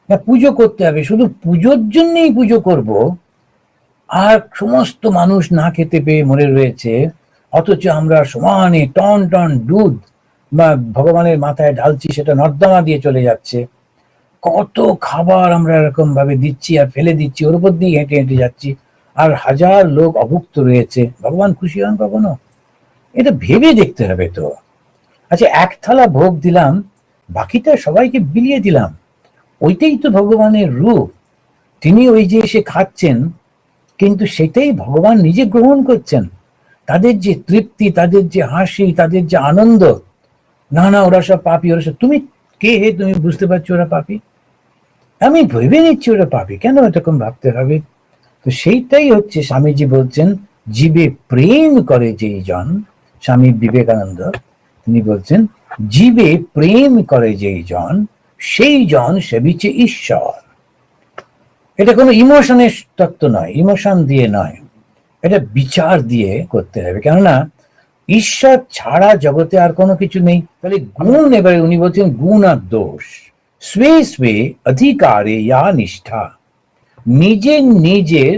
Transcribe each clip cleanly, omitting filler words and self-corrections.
না, পুজো করতে হবে, শুধু পুজোর জন্যই পুজো করব, আর সমস্ত মানুষ না খেতে পেয়ে মরে রয়েছে, অথচ আমরা সমানে টন টন দুধ বা ভগবানের মাথায় ঢালছি, সেটা নর্দমা দিয়ে চলে যাচ্ছে। কত খাবার আমরা এরকম ভাবে দিচ্ছি আর ফেলে দিচ্ছি, ওর উপর দিয়ে হেঁটে হেঁটে যাচ্ছি, আর হাজার লোক অভুক্ত রয়েছে। ভগবান খুশি হন কখনো? এটা ভেবে দেখতে হবে তো। আচ্ছা, এক থালা ভোগ দিলাম, বাকিটা সবাইকে বিলিয়ে দিলাম, ওইটাই তো ভগবানের রূপ। তিনি ওই যে এসে খাচ্ছেন, কিন্তু সেটাই ভগবান নিজে গ্রহণ করছেন। তাদের যে তৃপ্তি, তাদের যে হাসি, তাদের যে আনন্দ, না না ওরা সব পাপী, ওরা সব, তুমি কে হে, তুমি বুঝতে পারছো ওরা পাপী? আমি ভেবে নিচ্ছি ওরা পাপী, কেন এরকম ভাবতে হবে? তো সেইটাই হচ্ছে স্বামীজি বলছেন, জীবে প্রেম করে যেই জন, স্বামী বিবেকানন্দ তিনি বলছেন, জীবে প্রেম করে যেই জন, সেই জন সেবিছে ঈশ্বর। এটা কোনো ইমোশনের তত্ত্ব নয়, ইমোশন দিয়ে নয়, এটা বিচার দিয়ে করতে হবে। কেননা ঈশ্বর ছাড়া জগতে আর কোনো কিছু নেই। তাহলে গুণ, এবারে উনি বলছেন গুণ আর দোষ, স্বে স্বে অধিকারে ইয়া নিষ্ঠা, নিজের নিজের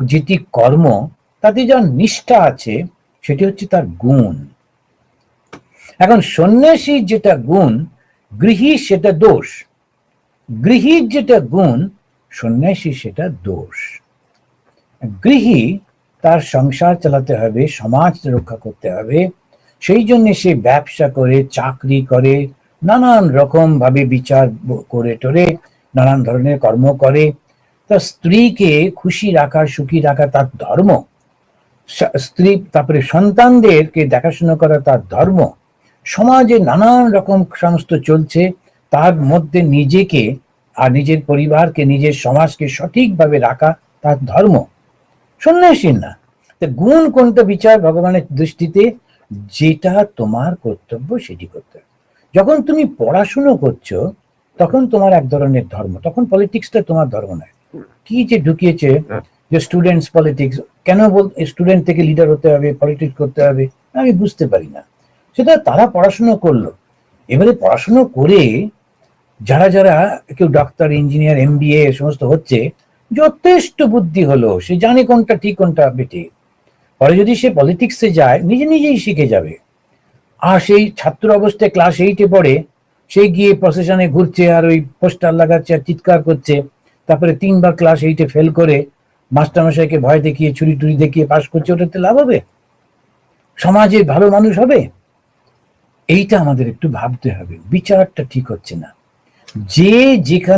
যেটি কর্ম, তাতে যা নিষ্ঠা আছে, সেটি হচ্ছে তার গুণ। এখন সন্ন্যাসীর যেটা গুণ, গৃহী সেটা দোষ। গৃহীর যেটা গুণ, সন্ন্যাসী সেটা দোষ। গৃহী তার সংসার চালাতে হবে, সমাজ রক্ষা করতে হবে, সেই জন্য সে ব্যবসা করে, চাকরি করে, নানান রকম ভাবে বিচার করে টোরে নানান ধরনের কর্ম করে। তার স্ত্রীকে খুশি রাখা, সুখী রাখা তার ধর্ম। স্ত্রী, তারপরে সন্তানদেরকে দেখাশোনা করা তার ধর্ম। সমাজে নানান রকম সমস্ত চলছে, তার মধ্যে নিজেকে আর নিজের পরিবারকে, নিজের সমাজকে সঠিকভাবে রাখা তার ধর্ম। সন্ন্যাসীর না। গুণ কোনটা বিচার ভগবানের দৃষ্টিতে, যেটা তোমার কর্তব্য সেটি করতে হবে। যখন তুমি পড়াশুনো করছো, তখন তোমার এক ধরনের ধর্ম, তখন পলিটিক্সটা তোমার ধর্ম নয়। কি যে ঢুকিয়েছে যে স্টুডেন্টস পলিটিক্স, কেন স্টুডেন্ট থেকে লিডার হতে হবে, পলিটিক্স করতে হবে, আমি বুঝতে পারি না। সেটা তারা পড়াশুনো করলো, এবারে পড়াশুনো করে যারা যারা, কেউ ডাক্তার, ইঞ্জিনিয়ার, এমবিএ সমস্ত হচ্ছে, যথেষ্ট বুদ্ধি হলো, সে জানে কোনটা ঠিক কোনটা বেটে। পরে যদি সে পলিটিক্সে যায়, নিজে নিজেই শিখে যাবে। আর সেই ছাত্র অবস্থায় ক্লাস 8-এ পড়ে, সে গিয়ে প্রসেশনে ঘুরছে আর ওই পোস্টার লাগাচ্ছে আর চিৎকার করছে, তারপরে 3বার ক্লাস 8-এ ফেল করে মাস্টারমশাইকে ভয় দেখিয়ে, ছুরি টুরি দেখিয়ে পাস করছে, ওটাতে লাভ হবে? সমাজে ভালো মানুষ হবে? এইটা আমাদের একটু ভাবতে হবে, বিচারটা ঠিক হচ্ছে না। যে যেখানে